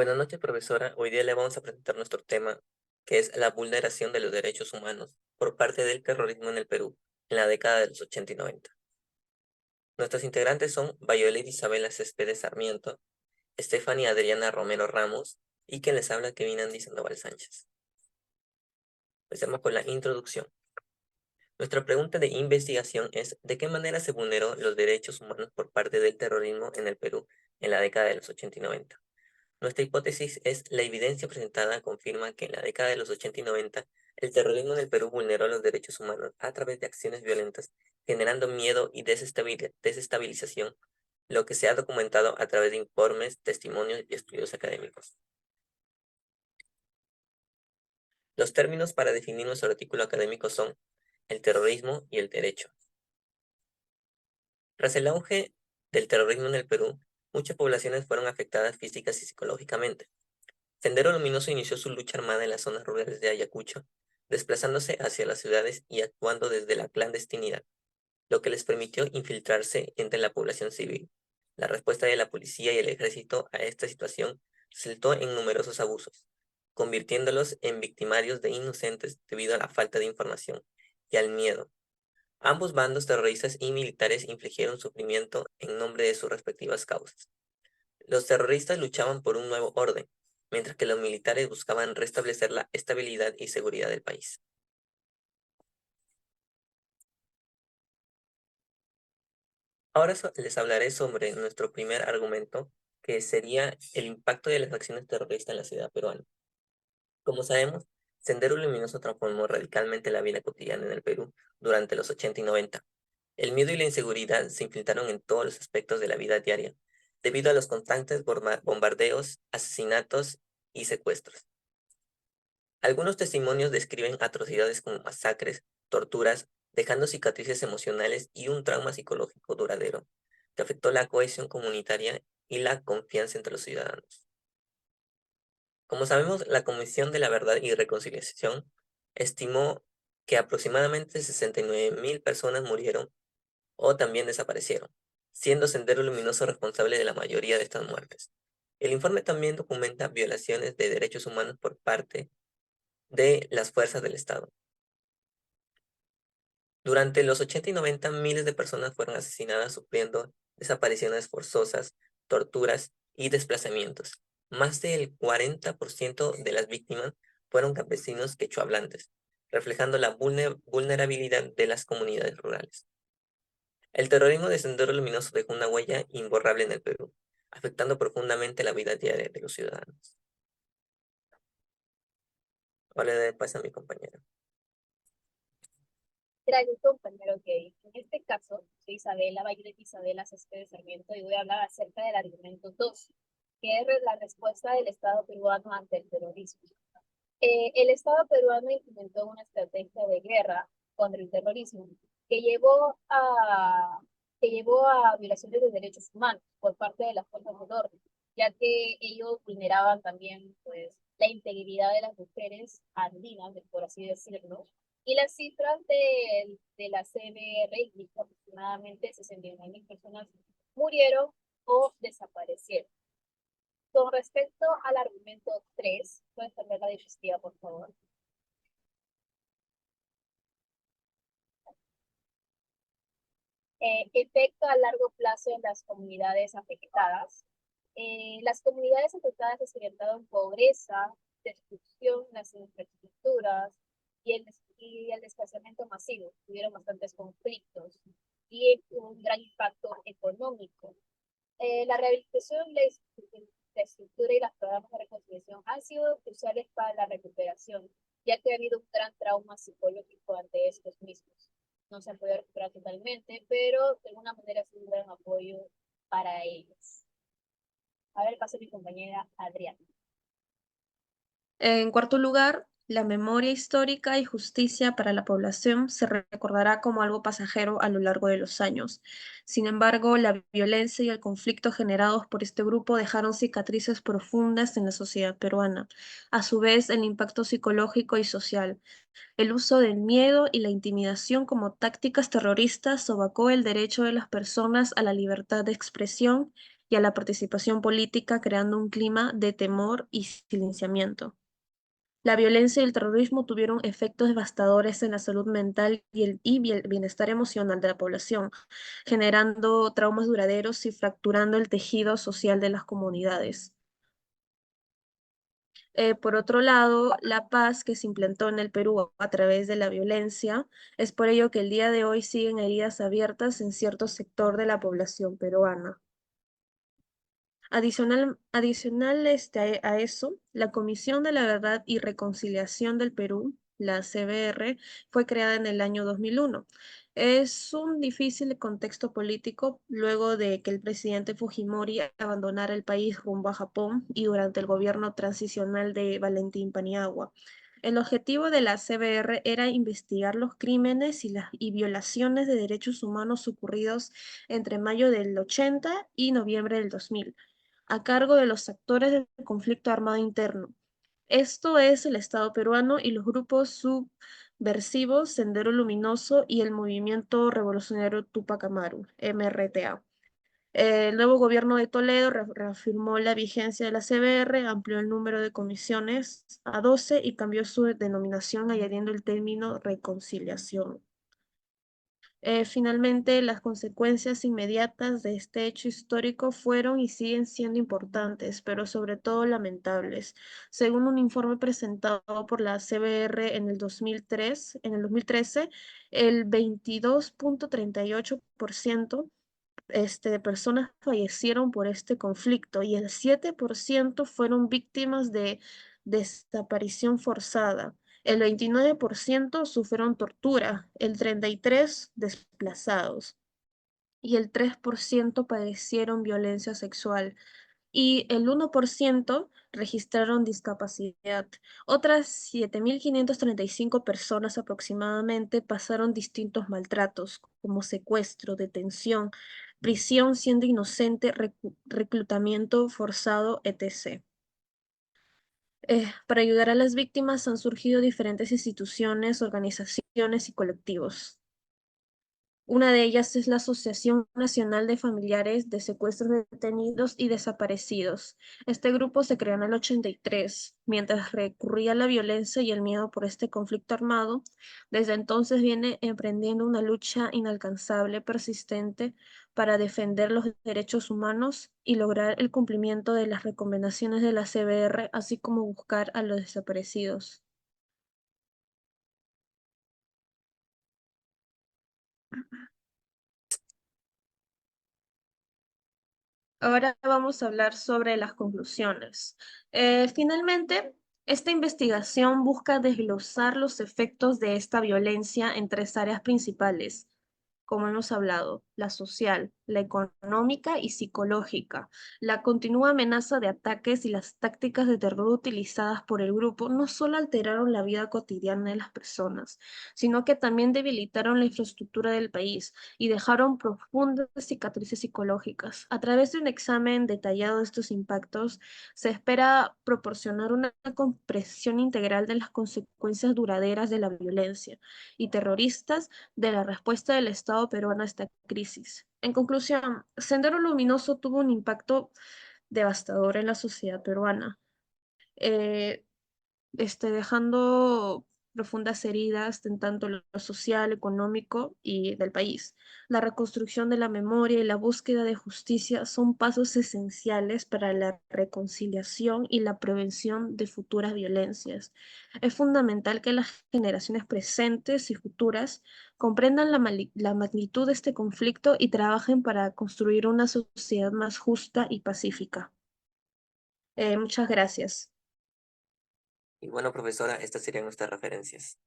Buenas noches, profesora. Hoy día le vamos a presentar nuestro tema, que es la vulneración de los derechos humanos por parte del terrorismo en el Perú en la década de los 80 y 90. Nuestras integrantes son Violet Isabela Céspedes Sarmiento, Estefanía Adriana Romero Ramos y quien les habla Kevin Andy Sandoval Sánchez. Empecemos con la introducción. Nuestra pregunta de investigación es: ¿de qué manera se vulneró los derechos humanos por parte del terrorismo en el Perú en la década de los 80 y 90? Nuestra hipótesis es: la evidencia presentada confirma que en la década de los 80 y 90 el terrorismo en el Perú vulneró los derechos humanos a través de acciones violentas, generando miedo y desestabilización, lo que se ha documentado a través de informes, testimonios y estudios académicos. Los términos para definir nuestro artículo académico son el terrorismo y el derecho. Tras el auge del terrorismo en el Perú, muchas poblaciones fueron afectadas físicas y psicológicamente. Sendero Luminoso inició su lucha armada en las zonas rurales de Ayacucho, desplazándose hacia las ciudades y actuando desde la clandestinidad, lo que les permitió infiltrarse entre la población civil. La respuesta de la policía y el ejército a esta situación resultó en numerosos abusos, convirtiéndolos en victimarios de inocentes debido a la falta de información y al miedo. Ambos bandos terroristas y militares infligieron sufrimiento en nombre de sus respectivas causas. Los terroristas luchaban por un nuevo orden, mientras que los militares buscaban restablecer la estabilidad y seguridad del país. Ahora les hablaré sobre nuestro primer argumento, que sería el impacto de las acciones terroristas en la ciudad peruana. Como sabemos, Sendero Luminoso transformó radicalmente la vida cotidiana en el Perú durante los 80 y 90. El miedo y la inseguridad se infiltraron en todos los aspectos de la vida diaria, debido a los constantes bombardeos, asesinatos y secuestros. Algunos testimonios describen atrocidades como masacres, torturas, dejando cicatrices emocionales y un trauma psicológico duradero, que afectó la cohesión comunitaria y la confianza entre los ciudadanos. Como sabemos, la Comisión de la Verdad y Reconciliación estimó que aproximadamente 69.000 personas murieron o también desaparecieron, siendo Sendero Luminoso responsable de la mayoría de estas muertes. El informe también documenta violaciones de derechos humanos por parte de las fuerzas del Estado. Durante los 80 y 90, miles de personas fueron asesinadas sufriendo desapariciones forzosas, torturas y desplazamientos. Más del 40% de las víctimas fueron campesinos quechohablantes, reflejando la vulnerabilidad de las comunidades rurales. El terrorismo de Sendero Luminoso dejó una huella imborrable en el Perú, afectando profundamente la vida diaria de los ciudadanos. Ahora le doy paso a mi compañera. Gracias, compañero Kevin. En este caso, soy Isabela, Violet Isabela Céspedes Sarmiento, y voy a hablar acerca del argumento 2, que es la respuesta del Estado peruano ante el terrorismo. El Estado peruano implementó una estrategia de guerra contra el terrorismo que llevó a, que llevó a violaciones de derechos humanos por parte de las fuerzas del orden, ya que ellos vulneraban también, pues, la integridad de las mujeres andinas, por así decirlo, y las cifras de la CBR indican que aproximadamente 69.000 personas murieron o desaparecieron. Con respecto al argumento 3, ¿puedes cambiar la diapositiva, por favor? Efecto a largo plazo en las comunidades afectadas. Las comunidades afectadas experimentaron pobreza, destrucción en las infraestructuras y el desplazamiento masivo. Tuvieron bastantes conflictos y un gran impacto económico. La rehabilitación, la estructura y los programas de reconciliación han sido cruciales para la recuperación, ya que ha habido un gran trauma psicológico ante estos mismos. No se han podido recuperar totalmente, pero de alguna manera es un gran apoyo para ellos. A ver, paso a mi compañera Adriana. En cuarto lugar, la memoria histórica y justicia para la población se recordará como algo pasajero a lo largo de los años. Sin embargo, la violencia y el conflicto generados por este grupo dejaron cicatrices profundas en la sociedad peruana. A su vez, el impacto psicológico y social. El uso del miedo y la intimidación como tácticas terroristas sovacó el derecho de las personas a la libertad de expresión y a la participación política, creando un clima de temor y silenciamiento. La violencia y el terrorismo tuvieron efectos devastadores en la salud mental y el bienestar emocional de la población, generando traumas duraderos y fracturando el tejido social de las comunidades. Por otro lado, la paz que se implantó en el Perú a través de la violencia, es por ello que el día de hoy siguen heridas abiertas en cierto sector de la población peruana. Adicional a eso, la Comisión de la Verdad y Reconciliación del Perú, la CBR, fue creada en el año 2001. Es un difícil contexto político luego de que el presidente Fujimori abandonara el país rumbo a Japón y durante el gobierno transicional de Valentín Paniagua. El objetivo de la CBR era investigar los crímenes y violaciones de derechos humanos ocurridos entre mayo del 80 y noviembre del 2000 a cargo de los actores del conflicto armado interno. Esto es el Estado peruano y los grupos subversivos Sendero Luminoso y el Movimiento Revolucionario Tupac Amaru, MRTA. El nuevo gobierno de Toledo reafirmó la vigencia de la CBR, amplió el número de comisiones a 12 y cambió su denominación añadiendo el término reconciliación. Finalmente, las consecuencias inmediatas de este hecho histórico fueron y siguen siendo importantes, pero sobre todo lamentables. Según un informe presentado por la CBR en el 2013, el 22.38% de personas fallecieron por este conflicto y el 7% fueron víctimas de desaparición forzada. El 29% sufrieron tortura, el 33% desplazados y el 3% padecieron violencia sexual y el 1% registraron discapacidad. Otras 7.535 personas aproximadamente pasaron distintos maltratos, como secuestro, detención, prisión siendo inocente, reclutamiento forzado, etc. Para ayudar a las víctimas han surgido diferentes instituciones, organizaciones y colectivos. Una de ellas es la Asociación Nacional de Familiares de Secuestros de Detenidos y Desaparecidos. Este grupo se creó en el 83, mientras recurría a la violencia y el miedo por este conflicto armado. Desde entonces viene emprendiendo una lucha inalcanzable, persistente, para defender los derechos humanos y lograr el cumplimiento de las recomendaciones de la CBR, así como buscar a los desaparecidos. Ahora vamos a hablar sobre las conclusiones. Finalmente, esta investigación busca desglosar los efectos de esta violencia en tres áreas principales, como hemos hablado, la social, la económica y psicológica. La continua amenaza de ataques y las tácticas de terror utilizadas por el grupo no solo alteraron la vida cotidiana de las personas, sino que también debilitaron la infraestructura del país y dejaron profundas cicatrices psicológicas. A través de un examen detallado de estos impactos, se espera proporcionar una comprensión integral de las consecuencias duraderas de la violencia y terroristas de la respuesta del Estado peruano a esta crisis. En conclusión, Sendero Luminoso tuvo un impacto devastador en la sociedad peruana. Eh, Dejando profundas heridas en tanto lo social, económico y del país. La reconstrucción de la memoria y la búsqueda de justicia son pasos esenciales para la reconciliación y la prevención de futuras violencias. Es fundamental que las generaciones presentes y futuras comprendan la magnitud de este conflicto y trabajen para construir una sociedad más justa y pacífica. Muchas gracias. Y bueno, profesora, estas serían nuestras referencias.